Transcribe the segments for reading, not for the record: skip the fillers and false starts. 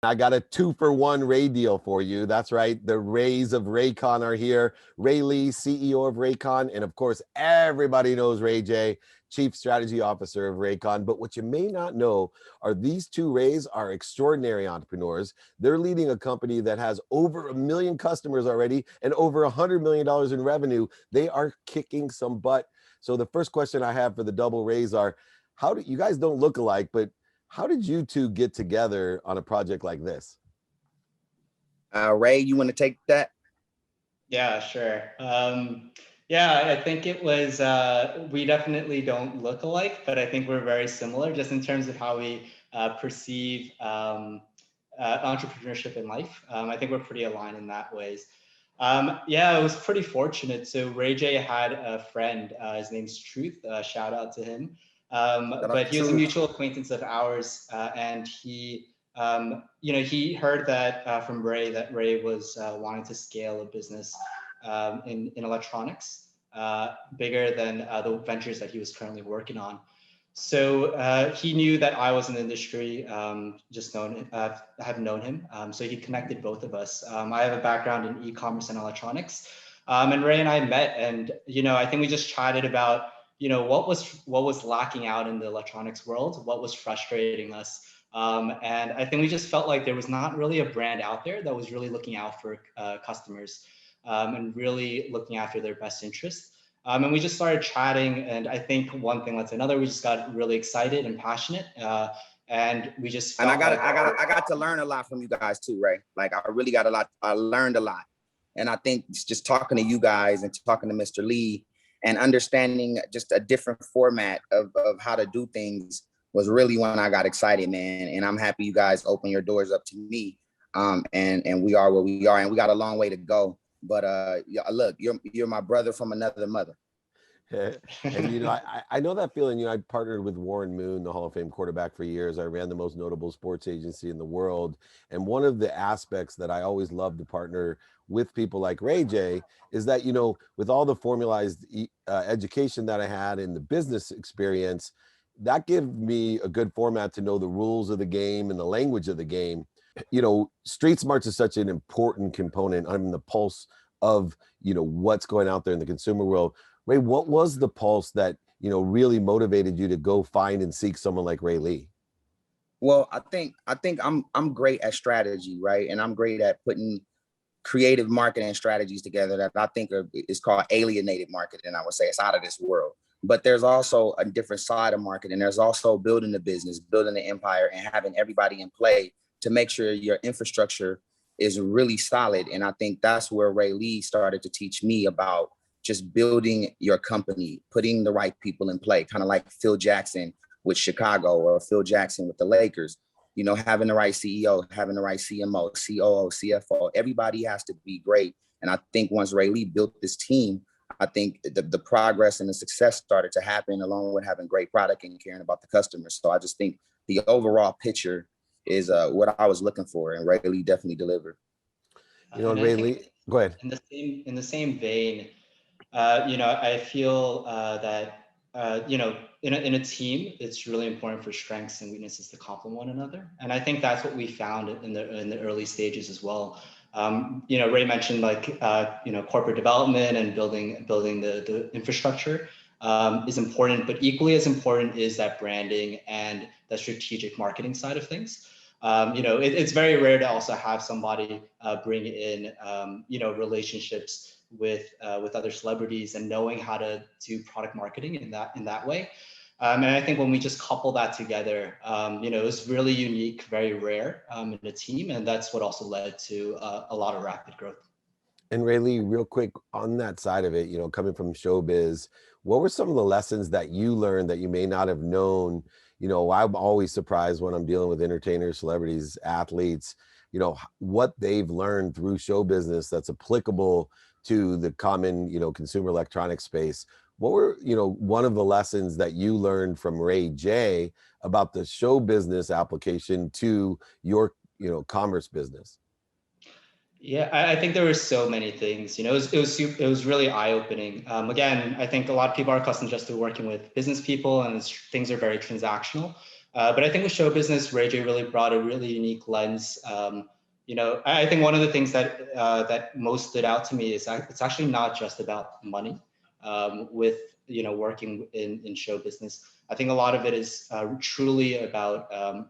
I got a 2-for-1 Ray deal for you. That's right. The Rays of Raycon are here. Leigh, CEO of Raycon. And of course, everybody knows Ray J, Chief Strategy Officer of Raycon. But what you may not know are these two Rays are extraordinary entrepreneurs. They're leading a company that has over 1 million customers already and over $100 million in revenue. They are kicking some butt. So the first question I have for the double Rays are, how do you guys don't look alike, but how did you two get together on a project like this? Ray, you want to take that? Yeah, sure. Yeah, I think it was, we definitely don't look alike, but I think we're very similar just in terms of how we perceive entrepreneurship in life. I think we're pretty aligned in that ways. Yeah, it was pretty fortunate. So Ray J had a friend, his name's Truth, shout out to him. But he was a mutual acquaintance of ours, and he, he heard that from Ray that Ray was wanting to scale a business in electronics, bigger than the ventures that he was currently working on. So he knew that I was in the industry, have known him. So he connected both of us. I have a background in e-commerce and electronics, and Ray and I met, and I think we just chatted about what was lacking out in the electronics world, what was frustrating us. And I think we just felt like there was not really a brand out there that was really looking out for customers and really looking after their best interests. And we just started chatting, and I think one thing led to another. We just got really excited and passionate, and we just felt I got to learn a lot from you guys too, Ray. Like I really got a lot. I learned a lot, and I think just talking to you guys and talking to Mr. Leigh and understanding just a different format of how to do things was really when I got excited, man. And I'm happy you guys open your doors up to me. And we are where we are, and we got a long way to go. But look, you're my brother from another mother. And I know that feeling. I partnered with Warren Moon, the Hall of Fame quarterback, for years. I ran the most notable sports agency in the world, and one of the aspects that I always love to partner with people like Ray J is that with all the formalized education that I had in the business experience, that gave me a good format to know the rules of the game and the language of the game. Street smarts is such an important component. I'm in the pulse of what's going out there in the consumer world. Ray, what was the pulse that really motivated you to go find and seek someone like Ray Leigh? Well, I think I'm great at strategy, right? And I'm great at putting creative marketing strategies together that I think is called alienated marketing. I would say it's out of this world. But there's also a different side of marketing. There's also building the business, building the empire, and having everybody in play to make sure your infrastructure is really solid. And I think that's where Ray Leigh started to teach me about just building your company, putting the right people in play, kind of like Phil Jackson with Chicago or Phil Jackson with the Lakers. Having the right CEO, having the right CMO, COO, CFO, everybody has to be great. And I think once Ray Leigh built this team, I think the progress and the success started to happen along with having great product and caring about the customers. So I just think the overall picture is what I was looking for, and Ray Leigh definitely delivered. Ray Leigh, go ahead. In the same vein, I feel that in a team, it's really important for strengths and weaknesses to complement one another, and I think that's what we found in the early stages as well. Ray mentioned corporate development and building the infrastructure is important, but equally as important is that branding and the strategic marketing side of things. It's very rare to also have somebody bring in relationships with other celebrities and knowing how to do product marketing in that way. And I think when we just couple that together, it was really unique, very rare in the team. And that's what also led to a lot of rapid growth. And Ray Leigh, real quick on that side of it, coming from showbiz, what were some of the lessons that you learned that you may not have known? I'm always surprised when I'm dealing with entertainers, celebrities, athletes, what they've learned through show business that's applicable to the common, consumer electronics space. What were, one of the lessons that you learned from Ray J about the show business application to your, commerce business? Yeah, I think there were so many things. It was really eye-opening. Again, I think a lot of people are accustomed just to working with business people, and things are very transactional. But I think with show business, Ray J really brought a really unique lens. I think one of the things that most stood out to me is it's actually not just about money. With working in show business, I think a lot of it is truly about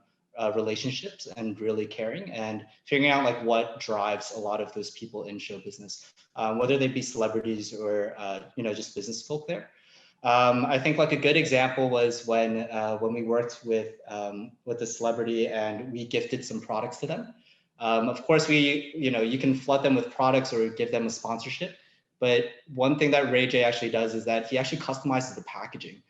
relationships and really caring and figuring out like what drives a lot of those people in show business, whether they be celebrities or just business folk there. I think like a good example was when we worked with a celebrity and we gifted some products to them. Of course, you can flood them with products or give them a sponsorship. But one thing that Ray J actually does is that he actually customizes the packaging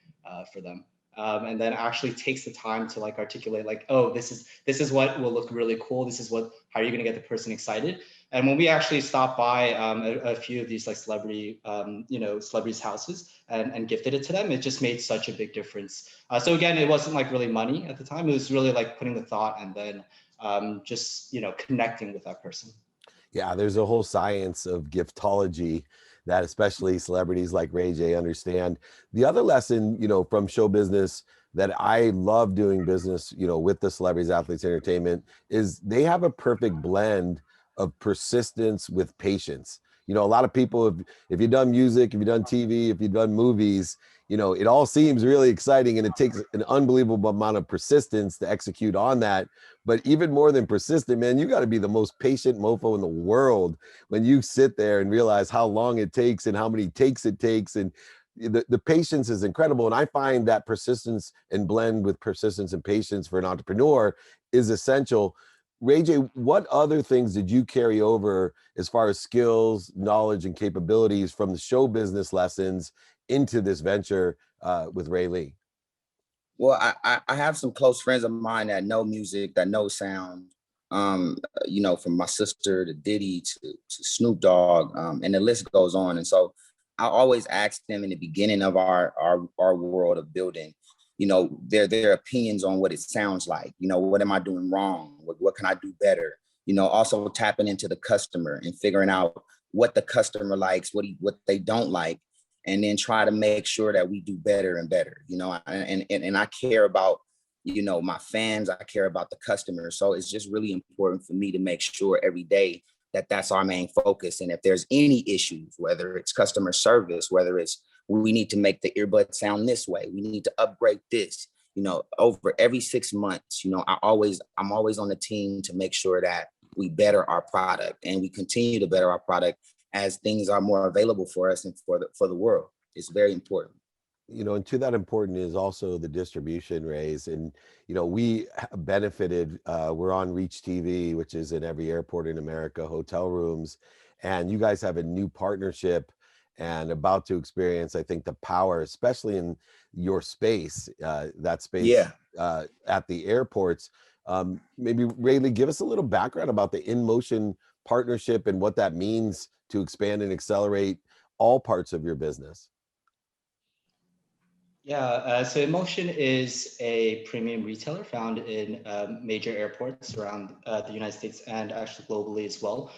for them. And then actually takes the time to like articulate like, oh, this is what will look really cool. This is how you're gonna get the person excited. And when we actually stopped by a few of these like celebrities' houses and gifted it to them, it just made such a big difference. So again, it wasn't like really money at the time. It was really like putting the thought and then just connecting with that person. Yeah, there's a whole science of giftology that especially celebrities like Ray J understand. The other lesson, from show business that I love doing business, with the celebrities, athletes, entertainment, is they have a perfect blend of persistence with patience. A lot of people, if you've done music, if you've done TV, if you've done movies, it all seems really exciting and it takes an unbelievable amount of persistence to execute on that. But even more than persistent, man, you got to be the most patient mofo in the world when you sit there and realize how long it takes and how many takes it takes. And the patience is incredible. And I find that persistence and blend with persistence and patience for an entrepreneur is essential. Ray J, what other things did you carry over as far as skills, knowledge, and capabilities from the show business lessons into this venture with Ray Leigh? Well, I have some close friends of mine that know music, that know sound. From my sister to Diddy to Snoop Dogg, and the list goes on. And so I always ask them in the beginning of our world of building, their opinions on what it sounds like. What am I doing wrong? What can I do better? Also tapping into the customer and figuring out what the customer likes, what they don't like, and then try to make sure that we do better and better. And I care about my fans. I care about the customers. So it's just really important for me to make sure every day that that's our main focus. And if there's any issues, whether it's customer service, whether it's we need to make the earbud sound this way, we need to upgrade this, over every 6 months, I'm always on the team to make sure that we better our product and we continue to better our product as things are more available for us and for the world. It's very important. And to that important is also the distribution, Rays. And, we benefited, we're on Reach TV, which is in every airport in America, hotel rooms. And you guys have a new partnership and about to experience, I think, the power, especially in your space, that space at the airports. Maybe Ray Leigh, give us a little background about the InMotion partnership and what that means to expand and accelerate all parts of your business. Yeah, so InMotion is a premium retailer found in major airports around the United States and actually globally as well.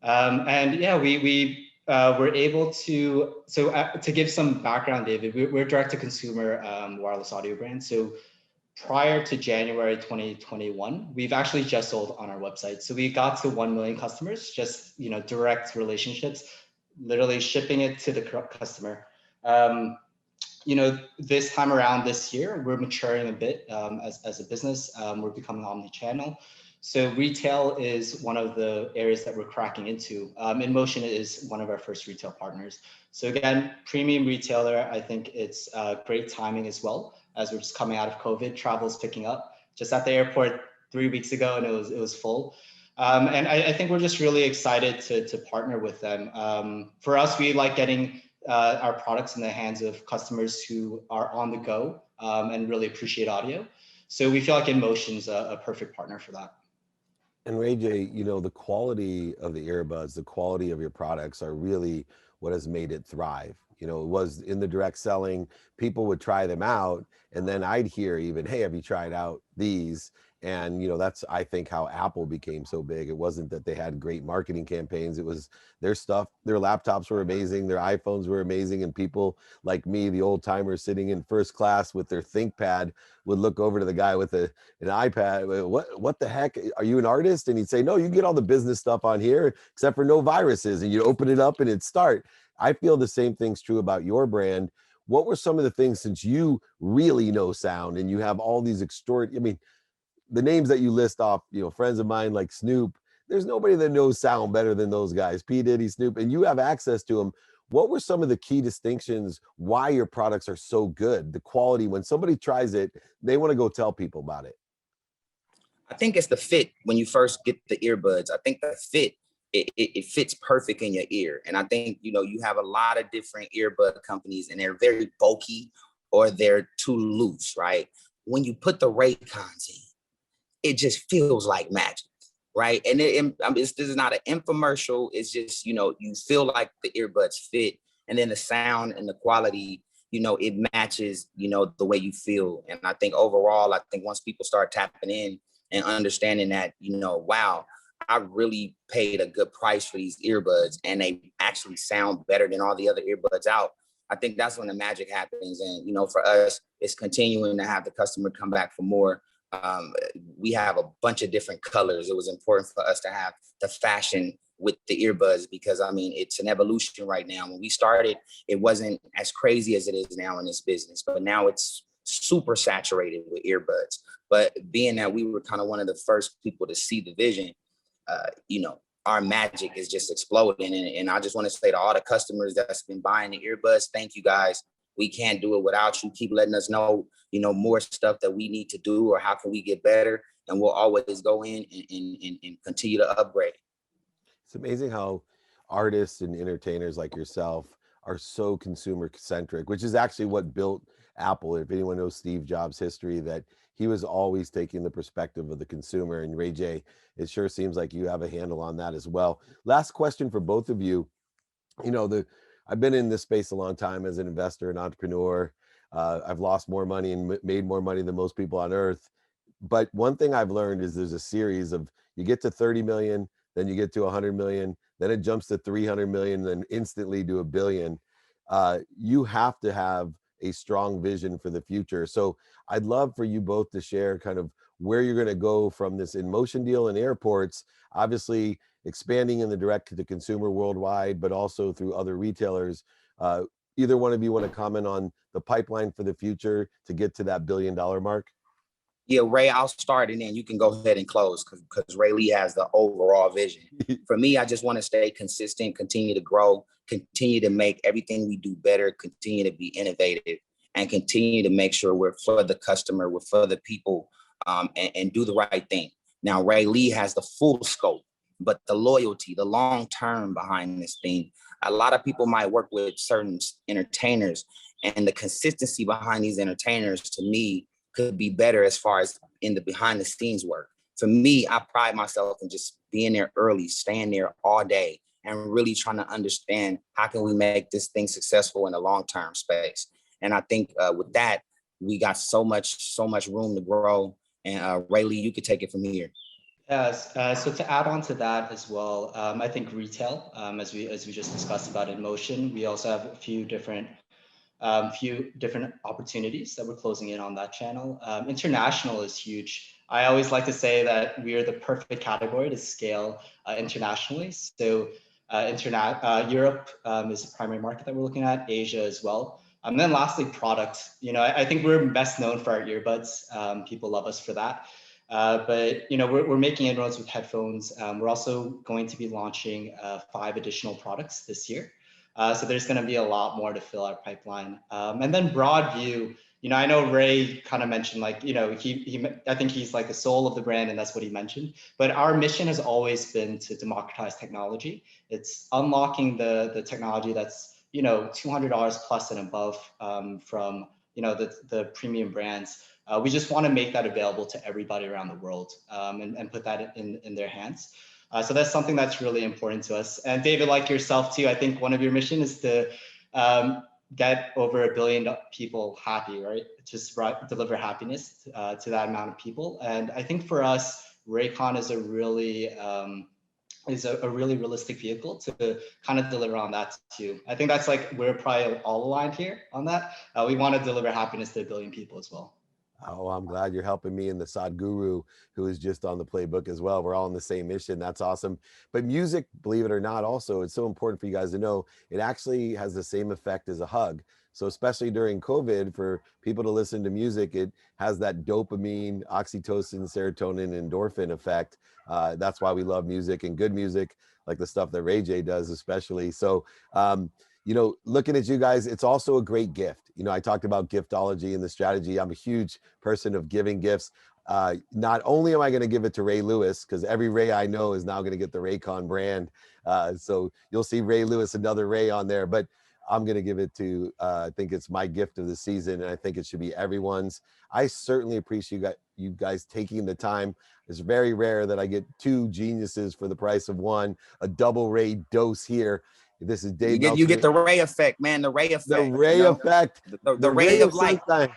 And yeah, we were able to give some background, David, we're direct-to-consumer wireless audio brand. So prior to January 2021, we've actually just sold on our website. So we got to 1 million customers, just direct relationships, literally shipping it to the customer. This time around this year, we're maturing a bit as a business. We're becoming omni-channel. So retail is one of the areas that we're cracking into. InMotion is one of our first retail partners. So again, premium retailer, I think it's great timing as well, as we're just coming out of COVID, travel's picking up. Just at the airport 3 weeks ago, and it was full. And I think we're just really excited to partner with them. For us, we like getting our products in the hands of customers who are on the go and really appreciate audio. So we feel like InMotion's a perfect partner for that. And Ray J, the quality of the earbuds, the quality of your products are really what has made it thrive. It was in the direct selling, people would try them out, and then I'd hear even, hey, have you tried out these? And, you know, that's, I think, how Apple became so big. It wasn't that they had great marketing campaigns. It was their stuff, their laptops were amazing, their iPhones were amazing. And people like me, the old timer sitting in first class with their ThinkPad, would look over to the guy with an iPad. What the heck? Are you an artist? And he'd say, no, you can get all the business stuff on here, except for no viruses. And you open it up and it'd start. I feel the same thing's true about your brand. What were some of the things, since you really know sound and you have all these extraordinary, I mean, the names that you list off, you know, friends of mine like Snoop, there's nobody that knows sound better than those guys, P. Diddy, Snoop, and you have access to them. What were some of the key distinctions why your products are so good? The quality, when somebody tries it, they want to go tell people about it. I think it's the fit when you first get the earbuds. I think the fit, it fits perfect in your ear. And I think, you know, you have a lot of different earbud companies and they're very bulky or they're too loose, right? When you put the Raycons in, it just feels like magic, right? And this is not an infomercial. It's just, you know, you feel like the earbuds fit, and then the sound and the quality, you know, it matches, you know, the way you feel. And I think overall, I think once people start tapping in and understanding that, you know, wow, I really paid a good price for these earbuds and they actually sound better than all the other earbuds out. I think that's when the magic happens. And, you know, for us, it's continuing to have the customer come back for more. We have a bunch of different colors. It was important for us to have the fashion with the earbuds because, I mean, it's an evolution right now. When we started, it wasn't as crazy as it is now in this business, but now it's super saturated with earbuds. But being that we were kind of one of the first people to see the vision, you know, our magic is just exploding. And I just want to say to all the customers that's been buying the earbuds, thank you guys. We can't do it without you. Keep letting us know, you know, more stuff that we need to do or how can we get better. And we'll always go in and continue to upgrade. It's amazing how artists and entertainers like yourself are so consumer centric, which is actually what built Apple. If anyone knows Steve Jobs' history, that he was always taking the perspective of the consumer. And Ray J, it sure seems like you have a handle on that as well. Last question for both of you. You know, I've been in this space a long time as an investor and entrepreneur. I've lost more money and made more money than most people on earth. But one thing I've learned is there's a series of, you get to 30 million, then you get to 100 million, then it jumps to 300 million, then instantly to a billion. You have to have a strong vision for the future. So I'd love for you both to share kind of where you're going to go from this InMotion deal in airports, obviously expanding in the direct to consumer worldwide, but also through other retailers. Either one of you want to comment on the pipeline for the future to get to that $1 billion mark? Yeah, Ray, I'll start and then you can go ahead and close because Ray Lee has the overall vision. For me, I just want to stay consistent, continue to grow, continue to make everything we do better, continue to be innovative, and continue to make sure we're for the customer, we're for the people, and do the right thing. Now, Ray Lee has the full scope, but the loyalty, the long term behind this thing. A lot of people might work with certain entertainers, and the consistency behind these entertainers, to me, could be better as far as in the behind the scenes work. For me, I pride myself in just being there early, staying there all day, and really trying to understand how can we make this thing successful in a long-term space. And I think with that, we got so much room to grow. And Ray Lee, you could take it from here. Yes. So to add on to that as well, I think retail, as we just discussed about InMotion, we also have a few different opportunities that we're closing in on that channel. International is huge. I always like to say that we are the perfect category to scale internationally. So Europe is the primary market that we're looking at, Asia as well. And then lastly, product. You know, I think we're best known for our earbuds. People love us for that. But you know, we're making inroads with headphones. We're also going to be launching 5 additional products this year. So there's going to be a lot more to fill our pipeline. And then broad view, you know, I know Ray kind of mentioned, like, you know, I think he's like the soul of the brand, and that's what he mentioned. But our mission has always been to democratize technology. It's unlocking the technology that's, you know, $200 plus and above from, you know, the premium brands. We just want to make that available to everybody around the world and put that in their hands. So that's something that's really important to us. And David, like yourself too, I think one of your mission is to get over 1 billion people happy, right? Just deliver happiness to that amount of people. And I think for us, Raycon is a really realistic vehicle to kind of deliver on that too. I think that's like, we're probably all aligned here on that. We want to deliver happiness to 1 billion people as well. Oh, I'm glad you're helping me and the Sadhguru, who is just on the Playbook as well. We're all on the same mission. That's awesome. But music, believe it or not, also, it's so important for you guys to know, it actually has the same effect as a hug. So especially during COVID, for people to listen to music, it has that dopamine, oxytocin, serotonin, endorphin effect. That's why we love music, and good music, like the stuff that Ray J does especially. So, you know, looking at you guys, it's also a great gift. You know, I talked about giftology and the strategy. I'm a huge person of giving gifts. Not only am I going to give it to Ray Lewis, because every Ray I know is now going to get the Raycon brand. So you'll see Ray Lewis, another Ray on there, but I'm going to give it to, I think it's my gift of the season, and I think it should be everyone's. I certainly appreciate you guys taking the time. It's very rare that I get two geniuses for the price of one, a double Ray dose here. This is Dave Meltzer. You get the Ray effect, man. The Ray effect. The Ray effect. The ray of light. Sunshine.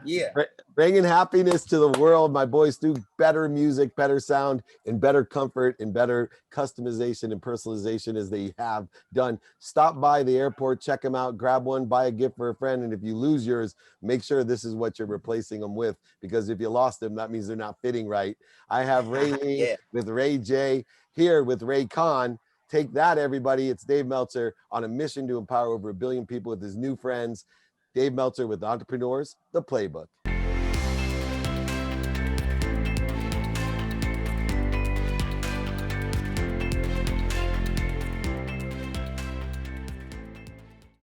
Yeah. Bringing happiness to the world, my boys, through better music, better sound, and better comfort, and better customization and personalization as they have done. Stop by the airport, check them out, grab one, buy a gift for a friend. And if you lose yours, make sure this is what you're replacing them with, because if you lost them, that means they're not fitting right. I have Ray with Ray J here with Raycon. Take that, everybody. It's Dave Meltzer on a mission to empower over 1 billion people with his new friends. Dave Meltzer with Entrepreneurs, the Playbook.